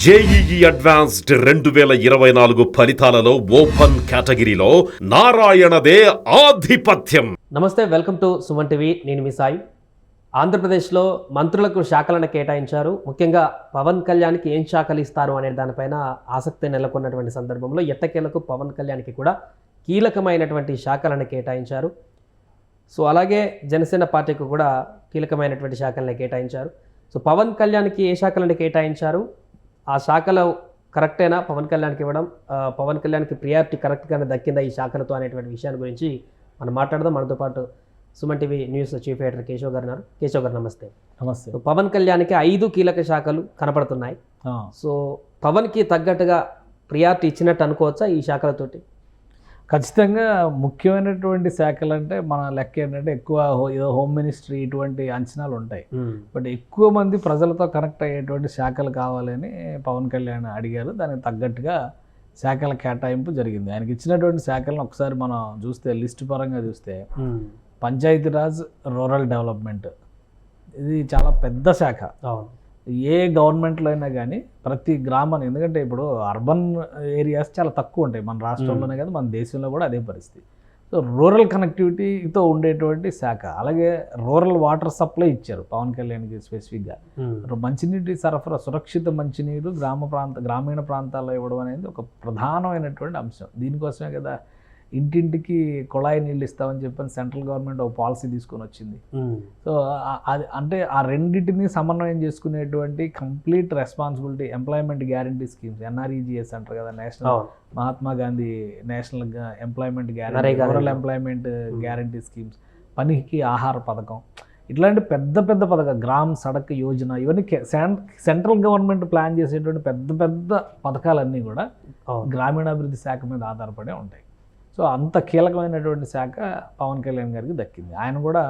JEE advanced 2024 ఫలితాలలో open కేటగిరీలో నారాయణదే ఆధిపత్యం. నమస్తే, వెల్కమ్ టు సుమన్ టీవీ. నేను మీ సాయి. ఆంధ్రప్రదేశ్లో మంత్రులకు శాఖలను కేటాయించారు. ముఖ్యంగా పవన్ కళ్యాణ్కి ఏం శాఖలు ఇస్తారు అనే దానిపైన ఆసక్తి నెలకొన్నటువంటి సందర్భంలో ఎట్టకేలకు పవన్ కళ్యాణ్కి కూడా కీలకమైనటువంటి శాఖలను కేటాయించారు. సో అలాగే జనసేన పార్టీకి కూడా కీలకమైనటువంటి శాఖలను కేటాయించారు. సో పవన్ కళ్యాణ్కి ఏ శాఖలను కేటాయించారు, ఆ శాఖలో కరెక్టేనా పవన్ కళ్యాణ్కి ఇవ్వడం, పవన్ కళ్యాణ్కి ప్రియారిటీ కరెక్ట్గానే దక్కిందా ఈ శాఖలతో అనేటువంటి విషయాన్ని గురించి మనం మాట్లాడదాం. మనతో పాటు Suman TV news chief editor Keshav గారు ఉన్నారు. కేశవ్ గారు నమస్తే. నమస్తే. సో పవన్ కళ్యాణ్కి 5 కీలక శాఖలు కనపడుతున్నాయి. సో పవన్కి తగ్గట్టుగా ప్రియారిటీ ఇచ్చినట్టు అనుకోవచ్చా ఈ శాఖలతోటి? ఖచ్చితంగా ముఖ్యమైనటువంటి శాఖలు అంటే మన లెక్క ఏంటంటే ఎక్కువ ఏదో హోమ్ మినిస్ట్రీ ఇటువంటి అంచనాలు ఉంటాయి. బట్ ఎక్కువ మంది ప్రజలతో కనెక్ట్ అయ్యేటువంటి శాఖలు కావాలని పవన్ కళ్యాణ్ అడిగారు. దానికి తగ్గట్టుగా శాఖల కేటాయింపు జరిగింది. ఆయనకి ఇచ్చినటువంటి శాఖలను ఒకసారి మనం చూస్తే లిస్ట్ పరంగా చూస్తే పంచాయతీరాజ్ రూరల్ డెవలప్మెంట్ ఇది చాలా పెద్ద శాఖ. ఏ గవర్నమెంట్లో అయినా కానీ ప్రతి గ్రామాన్ని, ఎందుకంటే ఇప్పుడు అర్బన్ ఏరియాస్ చాలా తక్కువ ఉంటాయి మన రాష్ట్రంలోనే కాదు మన దేశంలో కూడా అదే పరిస్థితి. సో రూరల్ కనెక్టివిటీతో ఉండేటువంటి శాఖ. అలాగే రూరల్ వాటర్ సప్లై ఇచ్చారు పవన్ కళ్యాణ్కి స్పెసిఫిక్గా. మంచినీటి సరఫరా, సురక్షిత మంచినీరు గ్రామీణ ప్రాంతాల్లో ఇవ్వడం అనేది ఒక ప్రధానమైనటువంటి అంశం. దీనికోసమే కదా ఇంటింటికి కుళాయి నీళ్ళు ఇస్తామని చెప్పని సెంట్రల్ గవర్నమెంట్ ఒక పాలసీ తీసుకొని వచ్చింది. సో అది అంటే ఆ రెండింటిని సమన్వయం చేసుకునేటువంటి complete responsibility employment guarantee schemes, NREGS అంటారు కదా, national Mahatma Gandhi national employment guarantee, rural employment guarantee schemes, పనికి ఆహార పథకం, ఇట్లాంటి పెద్ద పెద్ద పథకం, గ్రామ్ సడక్ యోజన, ఇవన్నీ సెంట్రల్ గవర్నమెంట్ ప్లాన్ చేసేటువంటి పెద్ద పెద్ద పథకాలన్నీ కూడా గ్రామీణాభివృద్ధి శాఖ మీద ఆధారపడే ఉంటాయి. సో అంత కీలకమైనటువంటి శాఖ పవన్ కళ్యాణ్ గారికి దక్కింది. ఆయన కూడా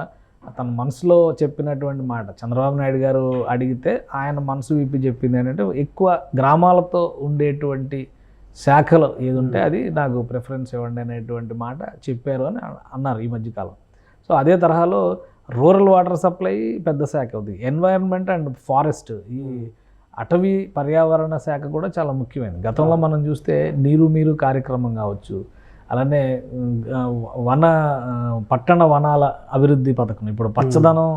తన మనసులో చెప్పినటువంటి మాట చంద్రబాబు నాయుడు గారు అడిగితే ఆయన మనసు విప్పి చెప్పింది ఏంటంటే ఎక్కువ గ్రామాలతో ఉండేటువంటి శాఖలు ఏది ఉంటే అది నాకు ప్రిఫరెన్స్ ఇవ్వండి అనేటువంటి మాట చెప్పారు అని అన్నారు ఈ మధ్యకాలం. సో అదే తరహాలో రూరల్ వాటర్ సప్లై పెద్ద శాఖ ఉంది. ఎన్వైరన్మెంట్ అండ్ ఫారెస్ట్, ఈ అటవీ పర్యావరణ శాఖ కూడా చాలా ముఖ్యమైనది. గతంలో మనం చూస్తే నీరు మీరు కార్యక్రమం కావచ్చు, అలానే పట్టణ వనాల అభివృద్ధి పథకం, ఇప్పుడు పచ్చదనం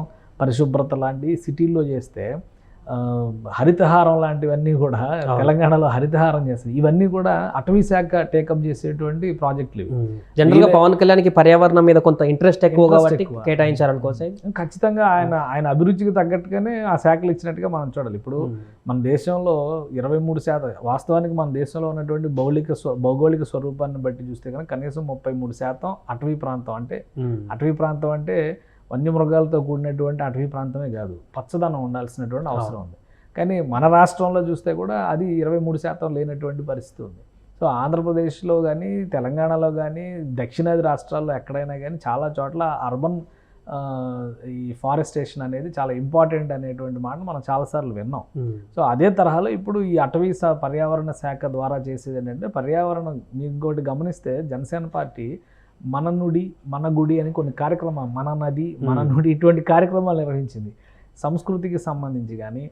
పరిశుభ్రత లాంటి సిటీల్లో చేస్తే హరితహారం లాంటివన్నీ కూడా తెలంగాణలో హరితహారం చేస్తారు. ఇవన్నీ కూడా అటవీ శాఖ టేకప్ చేసేటువంటి ప్రాజెక్టులు. జనరల్గా పవన్ కళ్యాణ్కి పర్యావరణం మీద కొంత ఇంట్రెస్ట్ ఎక్కువ కాబట్టి కేటాయించారనుకోవచ్చు. ఖచ్చితంగా ఆయన అభిరుచికి తగ్గట్టుగానే ఆ శాఖలు ఇచ్చినట్టుగా మనం చూడాలి. ఇప్పుడు మన దేశంలో 23%, వాస్తవానికి మన దేశంలో ఉన్నటువంటి భౌగోళిక స్వరూపాన్ని బట్టి చూస్తే కనుక కనీసం 33% అటవీ ప్రాంతం. అంటే అటవీ ప్రాంతం అంటే వన్యమృగాలతో కూడినటువంటి అటవీ ప్రాంతమే కాదు, పచ్చదనం ఉండాల్సినటువంటి అవసరం ఉంది. కానీ మన రాష్ట్రంలో చూస్తే కూడా అది 23% లేనటువంటి పరిస్థితి ఉంది. సో ఆంధ్రప్రదేశ్లో కానీ తెలంగాణలో కానీ దక్షిణాది రాష్ట్రాల్లో ఎక్కడైనా కానీ చాలా చోట్ల అర్బన్ ఈ ఫారెస్టేషన్ అనేది చాలా ఇంపార్టెంట్ అనేటువంటి మాట మనం చాలాసార్లు విన్నాం. సో అదే తరహాలో ఇప్పుడు ఈ అటవీ పర్యావరణ శాఖ ద్వారా చేసేది ఏంటంటే పర్యావరణం. మీకు ఇంకోటి గమనిస్తే జనసేన పార్టీ మన నుడి మన గుడి అని కొన్ని కార్యక్రమాలు, మన నది మన నుడి ఇటువంటి కార్యక్రమాలు నిర్వహించింది. సంస్కృతికి సంబంధించి కానీ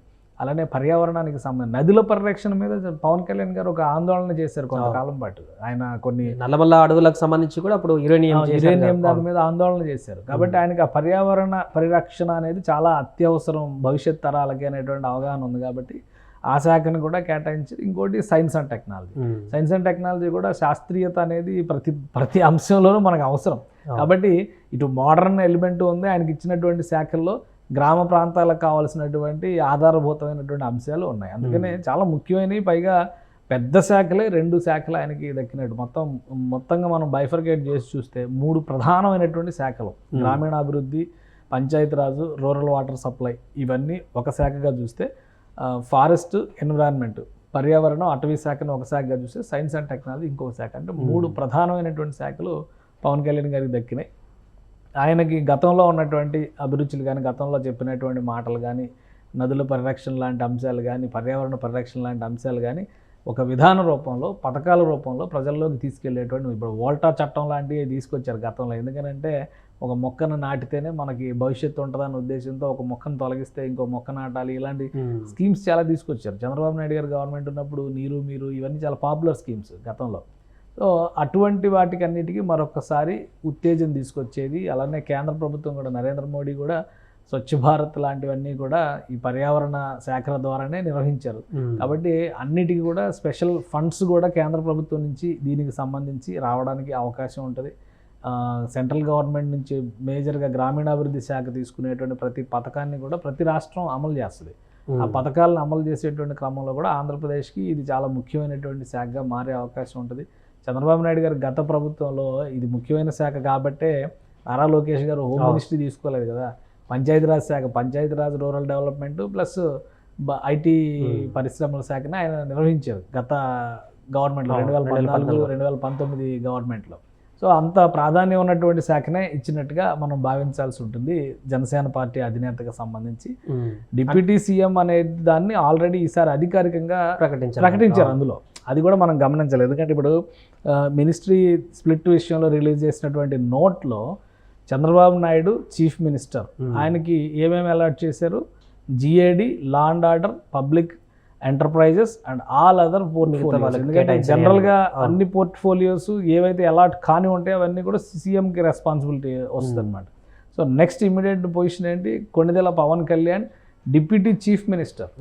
అలానే పర్యావరణానికి సంబంధించి నదుల పరిరక్షణ మీద పవన్ కళ్యాణ్ గారు ఒక ఆందోళన చేశారు కొంతకాలం పాటు. ఆయన కొన్ని నల్లమల్ల అడవులకు సంబంధించి కూడా అప్పుడు యురేనియం దాని మీద ఆందోళన చేశారు. కాబట్టి ఆయనకి ఆ పర్యావరణ పరిరక్షణ అనేది చాలా అత్యవసరం భవిష్యత్ తరాలకి అనేటువంటి అవగాహన ఉంది. కాబట్టి ఆ శాఖను కూడా కేటాయించి, ఇంకోటి science and technology. Science and technology కూడా శాస్త్రీయత అనేది ప్రతి అంశంలోనూ మనకు అవసరం. కాబట్టి ఇటు మోడర్న్ ఎలిమెంట్ ఉంది ఆయనకి ఇచ్చినటువంటి శాఖల్లో, గ్రామ ప్రాంతాలకు కావాల్సినటువంటి ఆధారభూతమైనటువంటి అంశాలు ఉన్నాయి. అందుకనే చాలా ముఖ్యమైనవి. పైగా పెద్ద శాఖలే 2 శాఖలు ఆయనకి దక్కినట్టు. మొత్తంగా మనం బైఫర్కేట్ చేసి చూస్తే 3 ప్రధానమైనటువంటి శాఖలు, గ్రామీణాభివృద్ధి, పంచాయతీరాజు, రూరల్ వాటర్ సప్లై, ఇవన్నీ ఒక శాఖగా చూస్తే, ఫారెస్ట్ ఎన్విరాన్మెంట్ పర్యావరణం అటవీ శాఖను ఒక శాఖగా చూస్తే, సైన్స్ అండ్ టెక్నాలజీ ఇంకొక శాఖ. అంటే 3 ప్రధానమైనటువంటి శాఖలు పవన్ కళ్యాణ్ గారికి దక్కినాయి. ఆయనకి గతంలో ఉన్నటువంటి అభిరుచులు కానీ, గతంలో చెప్పినటువంటి మాటలు కానీ, నదుల పరిరక్షణ లాంటి అంశాలు కానీ, పర్యావరణ పరిరక్షణ లాంటి అంశాలు కానీ ఒక విధాన రూపంలో, పథకాల రూపంలో ప్రజల్లోకి తీసుకెళ్లేటువంటి ఇప్పుడు వోల్టా చట్టం లాంటివి తీసుకొచ్చారు గతంలో. ఎందుకంటే ఒక మొక్కను నాటితేనే మనకి భవిష్యత్తు ఉంటుందన్న ఉద్దేశంతో ఒక మొక్కను తొలగిస్తే ఇంకో మొక్క నాటాలి, ఇలాంటి స్కీమ్స్ చాలా తీసుకొచ్చారు. చంద్రబాబు నాయుడు గారు గవర్నమెంట్ ఉన్నప్పుడు నీరు మీరు ఇవన్నీ చాలా పాపులర్ స్కీమ్స్ గతంలో. సో అటువంటి వాటికన్నిటికీ మరొకసారి ఉత్తేజం తీసుకొచ్చేది. అలానే కేంద్ర ప్రభుత్వం కూడా, నరేంద్ర మోడీ కూడా స్వచ్ఛ భారత్ లాంటివన్నీ కూడా ఈ పర్యావరణ శాఖల ద్వారానే నిర్వహించారు. కాబట్టి అన్నిటికీ కూడా స్పెషల్ ఫండ్స్ కూడా కేంద్ర ప్రభుత్వం నుంచి దీనికి సంబంధించి రావడానికి అవకాశం ఉంటుంది. సెంట్రల్ గవర్నమెంట్ నుంచి మేజర్గా గ్రామీణాభివృద్ధి శాఖ తీసుకునేటువంటి ప్రతి పథకాన్ని కూడా ప్రతి రాష్ట్రం అమలు చేస్తుంది. ఆ పథకాలను అమలు చేసేటువంటి క్రమంలో కూడా ఆంధ్రప్రదేశ్కి ఇది చాలా ముఖ్యమైనటువంటి శాఖగా మారే అవకాశం ఉంటుంది. చంద్రబాబు నాయుడు గారు గత ప్రభుత్వంలో ఇది ముఖ్యమైన శాఖ కాబట్టే నారా లోకేష్ గారు హోమ్ మినిస్ట్రీ తీసుకోలేదు కదా. పంచాయతీరాజ్ శాఖ, Panchayati Raj rural development plus IT పరిశ్రమల శాఖని ఆయన నిర్వహించారు గత గవర్నమెంట్లో 2014-2019 గవర్నమెంట్లో. సో అంత ప్రాధాన్యం ఉన్నటువంటి శాఖనే ఇచ్చినట్టుగా మనం భావించాల్సి ఉంటుంది జనసేన పార్టీ అధినేతకు సంబంధించి. డిప్యూటీ సీఎం అనే దాన్ని ఆల్రెడీ ఈసారి అధికారికంగా ప్రకటించారు. అందులో అది కూడా మనం గమనించాలి. ఎందుకంటే ఇప్పుడు మినిస్ట్రీ స్ప్లిట్ విషయంలో రిలీజ్ చేసినటువంటి నోట్లో చంద్రబాబు నాయుడు చీఫ్ మినిస్టర్, ఆయనకి ఏమేమి అలాట్ చేశారు, GAD, law and order, public enterprises and all other portfolios. ఎందుకంటే జనరల్గా అన్ని పోర్ట్ఫోలియోస్ ఏవైతే అలాట్ కాని ఉంటాయో అవన్నీ కూడా సీఎంకి రెస్పాన్సిబిలిటీ వస్తుంది అనమాట. సో నెక్స్ట్ ఇమీడియట్ పొజిషన్ ఏంటి, Konidela Pawan Kalyan deputy chief minister.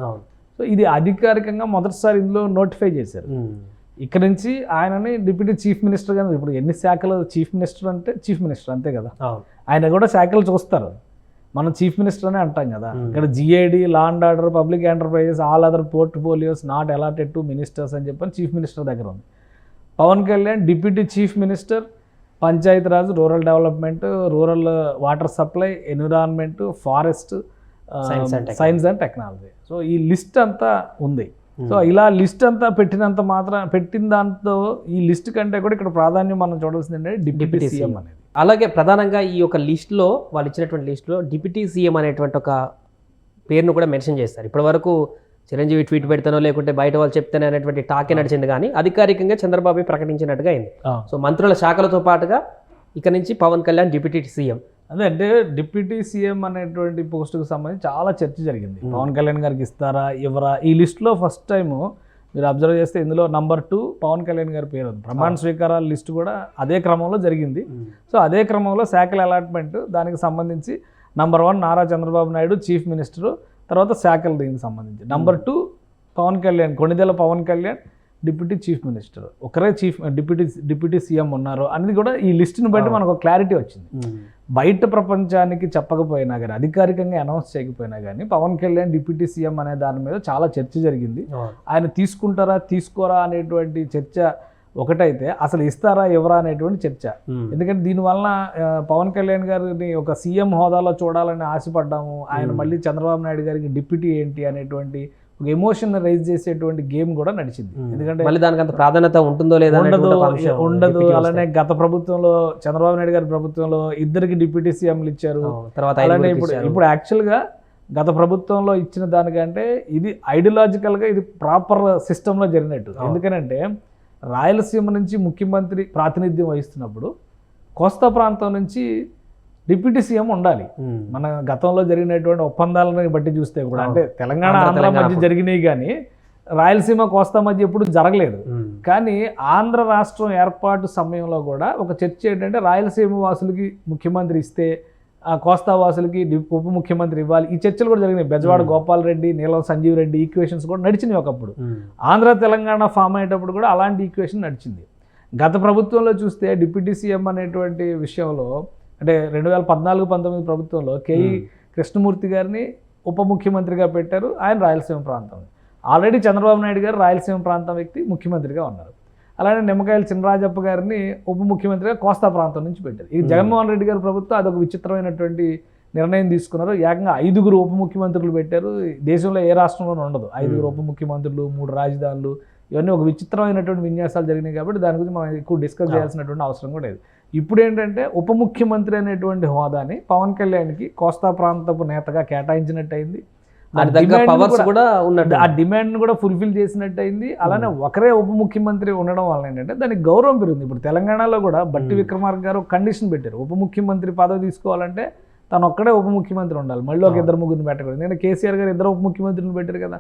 So ఇది అధికారికంగా మొదటిసారి ఇందులో నోటిఫై చేశారు. ఇక్కడ నుంచి ఆయనని డిప్యూటీ చీఫ్ మినిస్టర్ గారు, ఇప్పుడు ఎన్ని శాఖలు చీఫ్ మినిస్టర్ అంటే చీఫ్ మినిస్టర్ అంతే కదా, ఆయన కూడా శాఖలు చూస్తారు. మనం చీఫ్ మినిస్టర్ అనే అంటాం కదా. ఇక్కడ GAD, law and order, public enterprises, all other portfolios not allotted to ministers అని చెప్పని చీఫ్ మినిస్టర్ దగ్గర ఉంది. Pawan Kalyan deputy chief minister, Panchayati Raj, rural development, rural water supply, environment, forest, science and technology. So ఈ list అంతా ఉంది. సో ఇలా list అంతా పెట్టిన దాంతో ఈ లిస్ట్ కంటే కూడా ఇక్కడ ప్రాధాన్యం మనం చూడాల్సింది ఏంటంటే డిప్యూటీ సీఎం అనేది. అలాగే ప్రధానంగా ఈ యొక్క లిస్టులో, వాళ్ళు ఇచ్చినటువంటి లిస్టులో డిప్యూటీ సీఎం అనేటువంటి ఒక పేరును కూడా మెన్షన్ చేస్తారు. ఇప్పటి వరకు చిరంజీవి ట్వీట్ పెడతానో లేకుంటే బయట వాళ్ళు చెప్తానే అనేటువంటి టాకే నడిచింది, కానీ అధికారికంగా చంద్రబాబు ప్రకటించినట్టుగా అయింది. సో మంత్రుల శాఖలతో పాటుగా ఇక నుంచి పవన్ కళ్యాణ్ డిప్యూటీ సీఎం. అదే అంటే డిప్యూటీ సీఎం అనేటువంటి పోస్టుకు సంబంధించి చాలా చర్చ జరిగింది. పవన్ కళ్యాణ్ గారికి ఇస్తారా ఇవ్వరా. ఈ లిస్టులో ఫస్ట్ టైము మీరు అబ్జర్వ్ చేస్తే ఇందులో నంబర్ 2 పవన్ కళ్యాణ్ గారి పేరు ఉంది. ప్రమాణ స్వీకారాల లిస్టు కూడా అదే క్రమంలో జరిగింది. సో అదే క్రమంలో శాఖల అలాట్మెంట్ దానికి సంబంధించి number 1 Nara Chandrababu Naidu chief minister, తర్వాత శాఖలు దీనికి సంబంధించి. Number 2 Pawan Kalyan, Konidela Pawan Kalyan deputy chief minister, ఒకరే డిప్యూటీ సీఎం ఉన్నారు అనేది కూడా ఈ లిస్టుని బట్టి మనకు క్లారిటీ వచ్చింది. బయట ప్రపంచానికి చెప్పకపోయినా కానీ, అధికారికంగా అనౌన్స్ చేయకపోయినా కానీ పవన్ కళ్యాణ్ డిప్యూటీ సీఎం అనే దాని మీద చాలా చర్చ జరిగింది. ఆయన తీసుకుంటారా తీసుకోరా అనేటువంటి చర్చ ఒకటైతే, అసలు ఇస్తారా ఎవరా అనేటువంటి చర్చ. ఎందుకంటే దీనివల్ల పవన్ కళ్యాణ్ గారిని ఒక సీఎం హోదాలో చూడాలని ఆశపడ్డాము, ఆయన మళ్ళీ చంద్రబాబు నాయుడు గారికి డిప్యూటీ ఏంటి అనేటువంటి ఒక ఎమోషన్ రైజ్ చేసేటువంటి గేమ్ కూడా నడిచింది. ఎందుకంటే మళ్ళీ దానికి అంత ప్రాధాన్యత ఉంటుందో లేదా ఉండదు. అలానే గత ప్రభుత్వంలో చంద్రబాబు నాయుడు గారి ప్రభుత్వంలో ఇద్దరికి డిప్యూటీ సీఎంలు ఇచ్చారు. అలానే ఇప్పుడు యాక్చువల్గా గత ప్రభుత్వంలో ఇచ్చిన దానికంటే ఇది ఐడియాలజికల్గా ఇది ప్రాపర్ సిస్టంలో జరిగినట్టు. ఎందుకనంటే రాయలసీమ నుంచి ముఖ్యమంత్రి ప్రాతినిధ్యం వహిస్తున్నప్పుడు కోస్తా ప్రాంతం నుంచి డిప్యూటీ సీఎం ఉండాలి. మన గతంలో జరిగినటువంటి ఒప్పందాలను బట్టి చూస్తే కూడా, అంటే తెలంగాణ ఆంధ్ర మధ్య జరిగినాయి కానీ రాయలసీమ కోస్తా మధ్య ఎప్పుడు జరగలేదు. కానీ ఆంధ్ర రాష్ట్రం ఏర్పాటు సమయంలో కూడా ఒక చర్చ ఏంటంటే రాయలసీమ వాసులకి ముఖ్యమంత్రి ఇస్తే ఆ కోస్తా వాసులకి ఉప ముఖ్యమంత్రి ఇవ్వాలి. ఈ చర్చలు కూడా జరిగినాయి. బెజవాడ గోపాల్ రెడ్డి, నీలం సంజీవ్ రెడ్డి ఈక్వేషన్స్ కూడా నడిచినాయి ఒకప్పుడు. ఆంధ్ర తెలంగాణ ఫామ్ అయ్యేటప్పుడు కూడా అలాంటి ఈక్వేషన్ నడిచింది. గత ప్రభుత్వంలో చూస్తే డిప్యూటీ సీఎం అనేటువంటి విషయంలో, అంటే 2014-19 ప్రభుత్వంలో కేఈ కృష్ణమూర్తి గారిని ఉప ముఖ్యమంత్రిగా పెట్టారు. ఆయన రాయలసీమ ప్రాంతం. ఆల్రెడీ చంద్రబాబు నాయుడు గారు రాయలసీమ ప్రాంతం వ్యక్తి ముఖ్యమంత్రిగా ఉన్నారు. అలానే నిమ్మకాయల చినరాజప్ప గారిని ఉప ముఖ్యమంత్రిగా కోస్తా ప్రాంతం నుంచి పెట్టారు. ఈ జగన్మోహన్ రెడ్డి గారి ప్రభుత్వం అదొక విచిత్రమైనటువంటి నిర్ణయం తీసుకున్నారు. ఏకంగా 5 ఉప ముఖ్యమంత్రులు పెట్టారు. దేశంలో ఏ రాష్ట్రంలోనూ ఉండదు 5 ఉప ముఖ్యమంత్రులు, 3 రాజధానులు. ఇవన్నీ ఒక విచిత్రమైనటువంటి విన్యాసాలు జరిగినాయి. కాబట్టి దాని గురించి మనం ఎక్కువ డిస్కస్ చేయాల్సినటువంటి అవసరం కూడా లేదు. ఇప్పుడు ఏంటంటే ఉప ముఖ్యమంత్రి అనేటువంటి హోదాని పవన్ కళ్యాణ్కి కోస్తా ప్రాంతపు నేతగా కేటాయించినట్టు అయింది. దాని దగ్గర పవర్స్ కూడా ఉన్నట్టు ఆ డిమాండ్ కూడా ఫుల్ఫిల్ చేసినట్టు అయింది. అలానే ఒకరే ఉప ముఖ్యమంత్రి ఉండడం వల్ల ఏంటంటే దానికి గౌరవం పెరిగింది. ఇప్పుడు తెలంగాణలో కూడా బట్టి విక్రమార్క గారు కండిషన్ పెట్టారు, ఉప ముఖ్యమంత్రి పదవి తీసుకోవాలంటే తను ఒక్కడే ఉప ముఖ్యమంత్రి ఉండాలి, మళ్ళీ ఒక ఇద్దరు ముగ్గురిని పెట్టకూడదు. ఎందుకంటే కేసీఆర్ గారు ఇద్దరు ఉప ముఖ్యమంత్రిని పెట్టారు కదా.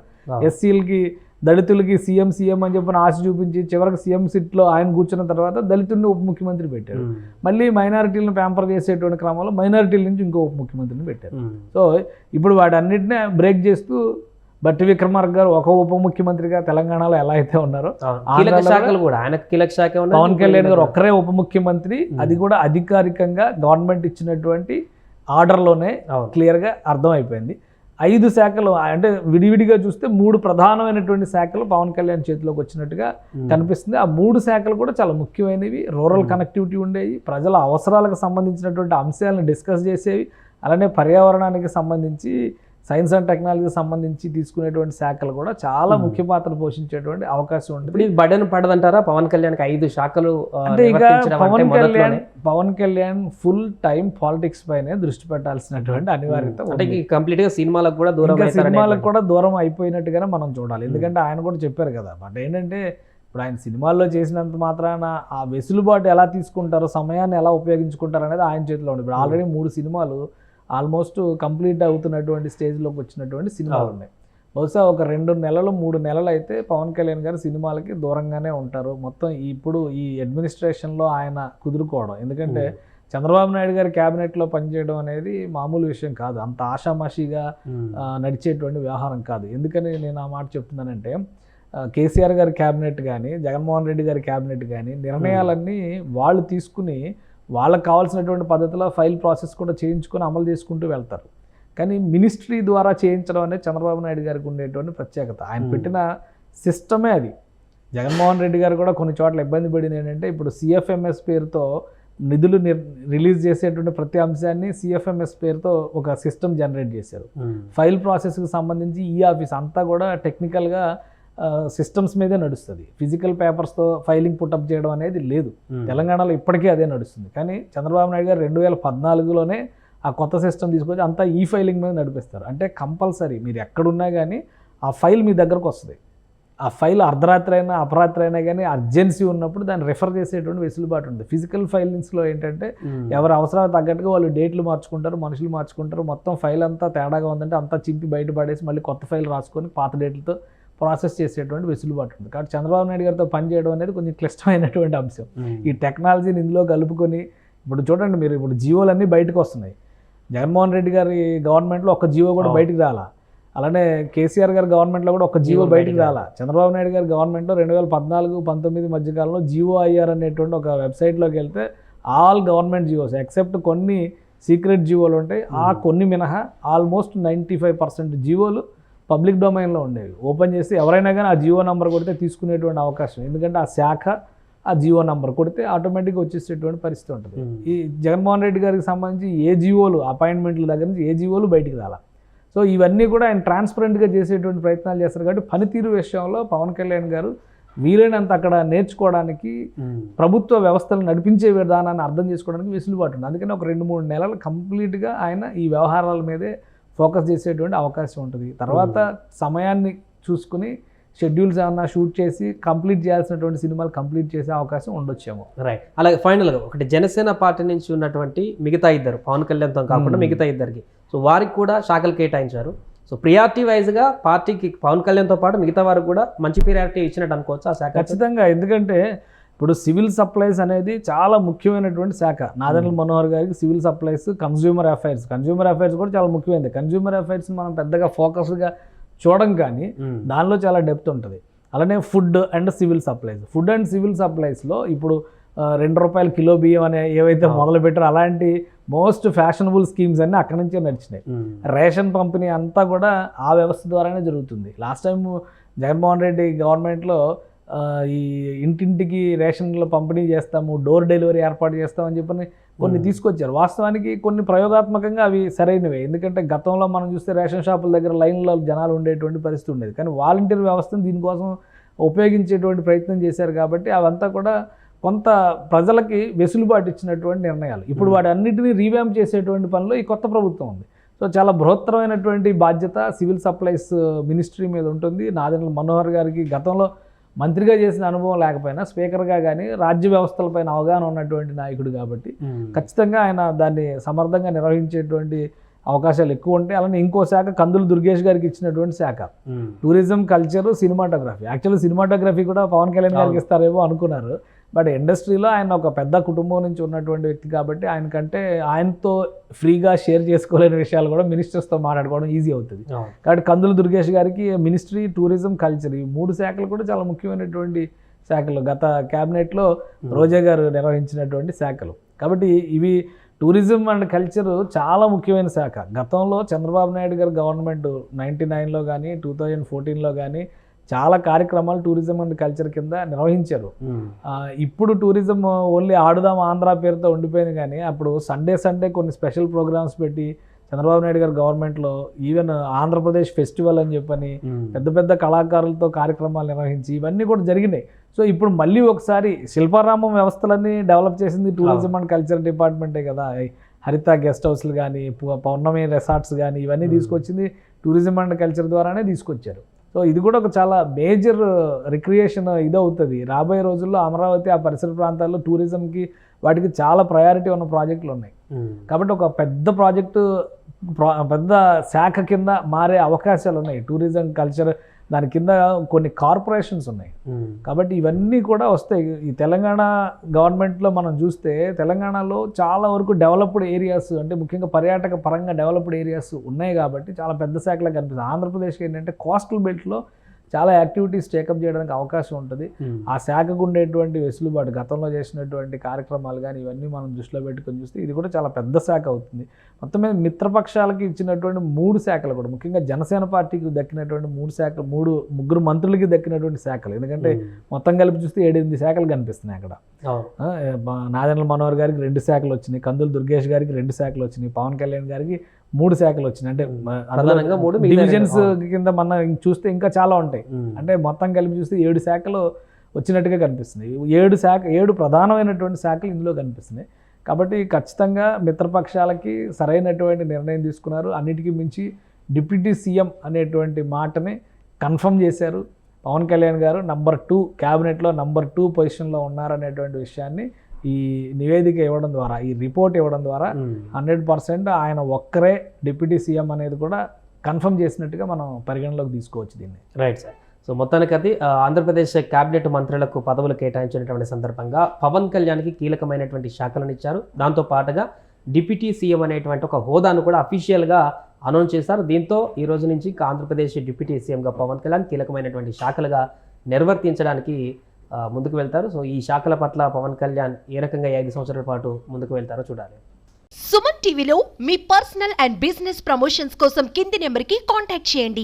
ఎస్సీలకి దళితులకి సీఎం అని చెప్పిన ఆశ చూపించి చివరికి సీఎం సీట్లో ఆయన కూర్చున్న తర్వాత దళితుడిని ఉప ముఖ్యమంత్రి పెట్టారు. మళ్ళీ మైనారిటీలను ప్యాంపర్ చేసేటువంటి క్రమంలో మైనారిటీల నుంచి ఇంకో ఉప ముఖ్యమంత్రిని పెట్టారు. సో ఇప్పుడు వాటన్నిటినే బ్రేక్ చేస్తూ బట్టి విక్రమార్క గారు ఒక ఉప ముఖ్యమంత్రిగా తెలంగాణలో ఎలా అయితే ఉన్నారో పవన్ కళ్యాణ్ గారు ఒక్కరే ఉప ముఖ్యమంత్రి, అది కూడా అధికారికంగా గవర్నమెంట్ ఇచ్చినటువంటి ఆర్డర్లోనే క్లియర్గా అర్థమైపోయింది. 5 శాఖలు అంటే విడివిడిగా చూస్తే 3 ప్రధానమైనటువంటి శాఖలు పవన్ కళ్యాణ్ చేతిలోకి వచ్చినట్టుగా కనిపిస్తుంది. ఆ 3 శాఖలు కూడా చాలా ముఖ్యమైనవి. రూరల్ కనెక్టివిటీ ఉండేవి, ప్రజల అవసరాలకు సంబంధించినటువంటి అంశాలను డిస్కస్ చేసేవి, అలానే పర్యావరణానికి సంబంధించి సైన్స్ అండ్ టెక్నాలజీకి సంబంధించి తీసుకునేటువంటి శాఖలు కూడా చాలా ముఖ్య పాత్ర పోషించేటువంటి అవకాశం ఉంటుంది. బడన్ పడదంటారా పవన్ కళ్యాణ్కి 5 శాఖలు? అంటే ఇక Pawan Kalyan full time politics పైనే దృష్టి పెట్టాల్సినటువంటి అనివార్యత. అంటే కంప్లీట్ గా సినిమాలకు కూడా దూరం అయిపోయినట్టుగానే మనం చూడాలి. ఎందుకంటే ఆయన కూడా చెప్పారు కదా. బట్ ఏంటంటే ఇప్పుడు ఆయన సినిమాల్లో చేసినంత మాత్రాన ఆ వెసులుబాటు ఎలా తీసుకుంటారో, సమయాన్ని ఎలా ఉపయోగించుకుంటారు అనేది ఆయన చేతిలో ఉంది. ఇప్పుడు ఆల్రెడీ 3 సినిమాలు ఆల్మోస్ట్ కంప్లీట్ అవుతున్నటువంటి స్టేజ్లోకి వచ్చినటువంటి సినిమాలు ఉన్నాయి. బహుశా ఒక 2 నెలలు 3 నెలలు అయితే పవన్ కళ్యాణ్ గారు సినిమాలకి దూరంగానే ఉంటారు. మొత్తం ఇప్పుడు ఈ అడ్మినిస్ట్రేషన్లో ఆయన కుదురుకోవడం, ఎందుకంటే చంద్రబాబు నాయుడు గారి క్యాబినెట్లో పనిచేయడం అనేది మామూలు విషయం కాదు, అంత ఆషామాషిగా నడిచేటువంటి వ్యవహారం కాదు. ఎందుకని నేను ఆ మాట చెప్తున్నానంటే కేసీఆర్ గారి క్యాబినెట్ కానీ జగన్మోహన్ రెడ్డి గారి క్యాబినెట్ కానీ నిర్ణయాలన్నీ వాళ్ళు తీసుకుని వాళ్ళకి కావాల్సినటువంటి పద్ధతిలో ఫైల్ ప్రాసెస్ కూడా చేయించుకొని అమలు చేసుకుంటూ వెళ్తారు. కానీ మినిస్ట్రీ ద్వారా చేయించడం అనేది చంద్రబాబు నాయుడు గారికి ఉండేటువంటి ప్రత్యేకత. ఆయన పెట్టిన సిస్టమే అది. జగన్మోహన్ రెడ్డి గారు కూడా కొన్ని చోట్ల ఇబ్బంది పడింది ఏంటంటే, ఇప్పుడు సిఎఫ్ఎంఎస్ పేరుతో నిధులు రిలీజ్ చేసేటువంటి ప్రతి అంశాన్ని సిఎఫ్ఎంఎస్ పేరుతో ఒక సిస్టమ్ జనరేట్ చేశారు. ఫైల్ ప్రాసెస్కి సంబంధించి ఈ ఆఫీస్ అంతా కూడా టెక్నికల్గా సిస్టమ్స్ మీదే నడుస్తుంది. ఫిజికల్ పేపర్స్తో ఫైలింగ్ పుటప్ చేయడం అనేది లేదు. తెలంగాణలో ఇప్పటికీ అదే నడుస్తుంది. కానీ చంద్రబాబు నాయుడు గారు 2014లోనే ఆ కొత్త సిస్టమ్ తీసుకొచ్చి అంతా ఈ ఫైలింగ్ మీద నడిపిస్తారు. అంటే కంపల్సరీ మీరు ఎక్కడున్నా కానీ ఆ ఫైల్ మీ దగ్గరకు వస్తుంది. ఆ ఫైల్ అర్ధరాత్రి అయినా అపరాత్రి అయినా కానీ అర్జెన్సీ ఉన్నప్పుడు దాన్ని రిఫర్ చేసేటువంటి వెసులుబాటు ఉంది. ఫిజికల్ ఫైలింగ్స్లో ఏంటంటే ఎవరి అవసరాలు తగ్గట్టుగా వాళ్ళు డేట్లు మార్చుకుంటారు, మనుషులు మార్చుకుంటారు. మొత్తం ఫైల్ అంతా తేడాగా ఉందంటే అంతా చింపి బయటపడేసి మళ్ళీ కొత్త ఫైల్ రాసుకొని పాత డేట్లతో ప్రాసెస్ చేసేటువంటి వెసులుబాటు ఉంది. కాబట్టి చంద్రబాబు నాయుడు గారితో పనిచేయడం అనేది కొంచెం క్లిష్టమైనటువంటి అంశం. ఈ టెక్నాలజీని ఇందులో కలుపుకొని ఇప్పుడు చూడండి, మీరు ఇప్పుడు జియోలన్నీ బయటకు వస్తున్నాయి. జగన్మోహన్ రెడ్డి గారి గవర్నమెంట్లో ఒక జియో కూడా బయటికి రాలా. అలానే కేసీఆర్ గారి గవర్నమెంట్లో కూడా ఒక జియో బయటికి రాలా. చంద్రబాబు నాయుడు గారి గవర్నమెంట్లో 2014-19 మధ్యకాలంలో GOIR అనేటువంటి ఒక వెబ్సైట్లోకి వెళ్తే ఆల్ గవర్నమెంట్ జియోస్ ఎక్సెప్ట్ కొన్ని సీక్రెట్ జియోలు ఉంటాయి. ఆ కొన్ని మినహా ఆల్మోస్ట్ 95% జియోలు పబ్లిక్ డొమైన్లో ఉండేవి. ఓపెన్ చేస్తే ఎవరైనా కానీ ఆ జియో నెంబర్ కొడితే తీసుకునేటువంటి అవకాశం, ఎందుకంటే ఆ శాఖ ఆ జియో నెంబర్ కొడితే ఆటోమేటిక్గా వచ్చేసేటువంటి పరిస్థితి ఉంటుంది. ఈ జగన్మోహన్ రెడ్డి గారికి సంబంధించి ఏ జియోలు అపాయింట్మెంట్ల దగ్గర నుంచి ఏ జియోలు బయటికి రాలా. సో ఇవన్నీ కూడా ఆయన ట్రాన్స్పరెంట్గా చేసేటువంటి ప్రయత్నాలు చేస్తారు. కాబట్టి పనితీరు విషయంలో పవన్ కళ్యాణ్ గారు వీలైనంత అక్కడ నేర్చుకోవడానికి, ప్రభుత్వ వ్యవస్థలు నడిపించే విధానాన్ని అర్థం చేసుకోవడానికి వెసులుబాటు ఉంది. అందుకని ఒక 2-3 నెలలు కంప్లీట్గా ఆయన ఈ వ్యవహారాల మీదే ఫోకస్ చేసేటువంటి అవకాశం ఉంటుంది. తర్వాత సమయాన్ని చూసుకుని షెడ్యూల్స్ ఏమన్నా షూట్ చేసి కంప్లీట్ చేయాల్సినటువంటి సినిమాలు కంప్లీట్ చేసే అవకాశం ఉండొచ్చేమో. రైట్. అలాగే ఫైనల్గా ఒకటి జనసేన పార్టీ నుంచి ఉన్నటువంటి మిగతా ఇద్దరు, పవన్ కళ్యాణ్తో కాకుండా మిగతా ఇద్దరికి, సో వారికి కూడా శాఖలు కేటాయించారు. సో ప్రియారిటీ వైజ్గా పార్టీకి పవన్ కళ్యాణ్తో పాటు మిగతా వారికి కూడా మంచి ప్రియారిటీ ఇచ్చినట్టు అనుకోవచ్చు ఆ శాఖ? ఖచ్చితంగా. ఎందుకంటే ఇప్పుడు సివిల్ సప్లైస్ అనేది చాలా ముఖ్యమైనటువంటి శాఖ. నాదెండ్ల మనోహర్ గారికి సివిల్ సప్లైస్, కన్జ్యూమర్ అఫైర్స్ కూడా చాలా ముఖ్యమైనది. కన్జ్యూమర్ అఫైర్స్ మనం పెద్దగా ఫోకస్గా చూడం, కానీ దానిలో చాలా డెప్త్ ఉంటుంది. అలానే ఫుడ్ అండ్ సివిల్ సప్లైస్లో ఇప్పుడు ₹2 కిలో బియ్యం అనే ఏవైతే మొదలు పెట్టారో అలాంటి మోస్ట్ ఫ్యాషనబుల్ స్కీమ్స్ అన్నీ అక్కడి నుంచే నడిచినాయి. రేషన్ పంపిణీ అంతా కూడా ఆ వ్యవస్థ ద్వారానే జరుగుతుంది. లాస్ట్ టైం జగన్మోహన్ రెడ్డి గవర్నమెంట్లో ఈ ఇంటింటికి రేషన్లు పంపిణీ చేస్తాము, డోర్ డెలివరీ ఏర్పాటు చేస్తామని చెప్పని కొన్ని తీసుకొచ్చారు. వాస్తవానికి కొన్ని ప్రయోగాత్మకంగా అవి సరైనవే. ఎందుకంటే గతంలో మనం చూస్తే రేషన్ షాపుల దగ్గర లైన్లో జనాలు ఉండేటువంటి పరిస్థితి ఉండేది. కానీ వాలంటీర్ వ్యవస్థను దీనికోసం ఉపయోగించేటువంటి ప్రయత్నం చేశారు. కాబట్టి అవంతా కూడా కొంత ప్రజలకి వెసులుబాటు ఇచ్చినటువంటి నిర్ణయాలు. ఇప్పుడు వాటి అన్నిటినీ రీవ్యాంప్ చేసేటువంటి పనిలో ఈ కొత్త ప్రభుత్వం ఉంది. సో సో చాలా బృహత్తరమైనటువంటి బాధ్యత సివిల్ సప్లైస్ మినిస్ట్రీ మీద ఉంటుంది. నాదెండ్ల మనోహర్ గారికి గతంలో మంత్రిగా చేసిన అనుభవం లేకపోయినా స్పీకర్గా కానీ రాజ్య వ్యవస్థలపైన అవగాహన ఉన్నటువంటి నాయకుడు కాబట్టి ఖచ్చితంగా ఆయన దాన్ని సమర్థంగా నిర్వహించేటువంటి అవకాశాలు ఎక్కువ ఉంటాయి. అలానే ఇంకో శాఖ కందులు దుర్గేష్ గారికి ఇచ్చినటువంటి శాఖ tourism, culture, cinematography. Actually cinematography కూడా పవన్ కళ్యాణ్ గారికి ఇస్తారేమో అనుకున్నారు. బట్ ఇండస్ట్రీలో ఆయన ఒక పెద్ద కుటుంబం నుంచి ఉన్నటువంటి వ్యక్తి కాబట్టి ఆయనతో ఫ్రీగా షేర్ చేసుకోలేని విషయాలు కూడా మినిస్టర్స్తో మాట్లాడుకోవడం ఈజీ అవుతుంది. కాబట్టి కందులు దుర్గేష్ గారికి మినిస్ట్రీ, టూరిజం, కల్చర్ ఈ 3 శాఖలు కూడా చాలా ముఖ్యమైనటువంటి శాఖలు. గత క్యాబినెట్లో రోజా గారు నిర్వహించినటువంటి శాఖలు. కాబట్టి ఇవి టూరిజం అండ్ కల్చర్ చాలా ముఖ్యమైన శాఖ. గతంలో చంద్రబాబు నాయుడు గారు గవర్నమెంట్ 99లో కానీ 2014లో కానీ చాలా కార్యక్రమాలు టూరిజం అండ్ కల్చర్ కింద నిర్వహించారు. ఇప్పుడు టూరిజం ఓన్లీ ఆడుదాం ఆంధ్ర పేరుతో ఉండిపోయింది. కానీ అప్పుడు సండే కొన్ని స్పెషల్ ప్రోగ్రామ్స్ పెట్టి చంద్రబాబు నాయుడు గారు గవర్నమెంట్లో ఈవెన్ ఆంధ్రప్రదేశ్ ఫెస్టివల్ అని చెప్పని పెద్ద కళాకారులతో కార్యక్రమాలు నిర్వహించి ఇవన్నీ కూడా జరిగినాయి. సో ఇప్పుడు మళ్ళీ ఒకసారి శిల్పారామం వ్యవస్థలన్నీ డెవలప్ చేసింది టూరిజం అండ్ కల్చర్ డిపార్ట్మెంటే కదా. హరిత గెస్ట్ హౌస్లు కానీ, పౌర్ణమి రిసార్ట్స్ కానీ ఇవన్నీ తీసుకొచ్చింది టూరిజం అండ్ కల్చర్ ద్వారానే తీసుకొచ్చారు. సో ఇది కూడా ఒక చాలా మేజర్ రిక్రియేషన్ ఇదవుతుంది. రాబోయే రోజుల్లో అమరావతి ఆ పరిసర ప్రాంతాల్లో టూరిజంకి వాటికి చాలా ప్రయారిటీ ఉన్న ప్రాజెక్టులు ఉన్నాయి. కాబట్టి ఒక పెద్ద శాఖ కింద మారే అవకాశాలు ఉన్నాయి. టూరిజం, కల్చర్ దాని కింద కొన్ని కార్పొరేషన్స్ ఉన్నాయి. కాబట్టి ఇవన్నీ కూడా వస్తాయి. ఈ తెలంగాణ గవర్నమెంట్లో మనం చూస్తే తెలంగాణలో చాలా వరకు డెవలప్డ్ ఏరియాస్, అంటే ముఖ్యంగా పర్యాటక పరంగా డెవలప్డ్ ఏరియాస్ ఉన్నాయి కాబట్టి చాలా పెద్ద శాఖలా కనిపిస్తుంది. ఆంధ్రప్రదేశ్కి ఏంటంటే కోస్టల్ బెల్ట్లో చాలా యాక్టివిటీస్ టేకప్ చేయడానికి అవకాశం ఉంటుంది. ఆ శాఖకు ఉండేటువంటి వెసులుబాటు, గతంలో చేసినటువంటి కార్యక్రమాలు కానీ ఇవన్నీ మనం దృష్టిలో పెట్టుకొని చూస్తే ఇది కూడా చాలా పెద్ద శాఖ అవుతుంది. మొత్తం మీద మిత్రపక్షాలకి ఇచ్చినటువంటి 3 శాఖలు కూడా, ముఖ్యంగా జనసేన పార్టీకి దక్కినటువంటి 3 శాఖలు, ముగ్గురు మంత్రులకి దక్కినటువంటి శాఖలు. ఎందుకంటే మొత్తం కలిపి చూస్తే 7-8 శాఖలు కనిపిస్తున్నాయి అక్కడ. నాదెండ్ల మనోహర్ గారికి 2 శాఖలు వచ్చినాయి, కందులు దుర్గేష్ గారికి 2 శాఖలు వచ్చినాయి, పవన్ కళ్యాణ్ గారికి 3 శాఖలు వచ్చినాయి. అంటే డివిజన్స్ కింద మనం చూస్తే ఇంకా చాలా ఉంటాయి. అంటే మొత్తం కలిపి చూస్తే 7 శాఖలు వచ్చినట్టుగా కనిపిస్తుంది. 7 ప్రధానమైనటువంటి శాఖలు ఇందులో కనిపిస్తున్నాయి. కాబట్టి ఖచ్చితంగా మిత్రపక్షాలకి సరైనటువంటి నిర్ణయం తీసుకున్నారు. అన్నిటికీ మించి డిప్యూటీ సీఎం అనేటువంటి మాటని కన్ఫర్మ్ చేశారు. పవన్ కళ్యాణ్ గారు నంబర్ 2 క్యాబినెట్లో నంబర్ 2 పొజిషన్లో ఉన్నారనేటువంటి విషయాన్ని ఈ నివేదిక ఇవ్వడం ద్వారా, ఈ రిపోర్ట్ ఇవ్వడం ద్వారా 100% ఆయన ఒక్కరే డిప్యూటీ సీఎం అనేది కూడా కన్ఫర్మ్ చేసినట్టుగా మనం పరిగణలోకి తీసుకోవచ్చు దీన్ని. Right sir. సో మొత్తానికి అది ఆంధ్రప్రదేశ్ క్యాబినెట్ మంత్రులకు పదవులు కేటాయించినటువంటి సందర్భంగా పవన్ కళ్యాణ్కి కీలకమైనటువంటి శాఖలను ఇచ్చారు. దాంతో పాటుగా డిప్యూటీ సీఎం అనేటువంటి ఒక హోదాను కూడా అఫీషియల్గా అనౌన్స్ చేశారు. దీంతో ఈ రోజు నుంచి ఆంధ్రప్రదేశ్ డిప్యూటీ సీఎంగా పవన్ కళ్యాణ్ కీలకమైనటువంటి శాఖలుగా నిర్వర్తించడానికి ముందుకు వెళ్తారు. సో ఈ శాఖల పట్ల పవన్ కళ్యాణ్ ఏ రకంగా 5 సంవత్సరాల పాటు ముందుకు వెళ్తారో చూడాలి. సుమన్ టీవీలో మీ పర్సనల్ అండ్ బిజినెస్ ప్రమోషన్స్ కోసం కింది నెంబర్కి కాంటాక్ట్ చేయండి.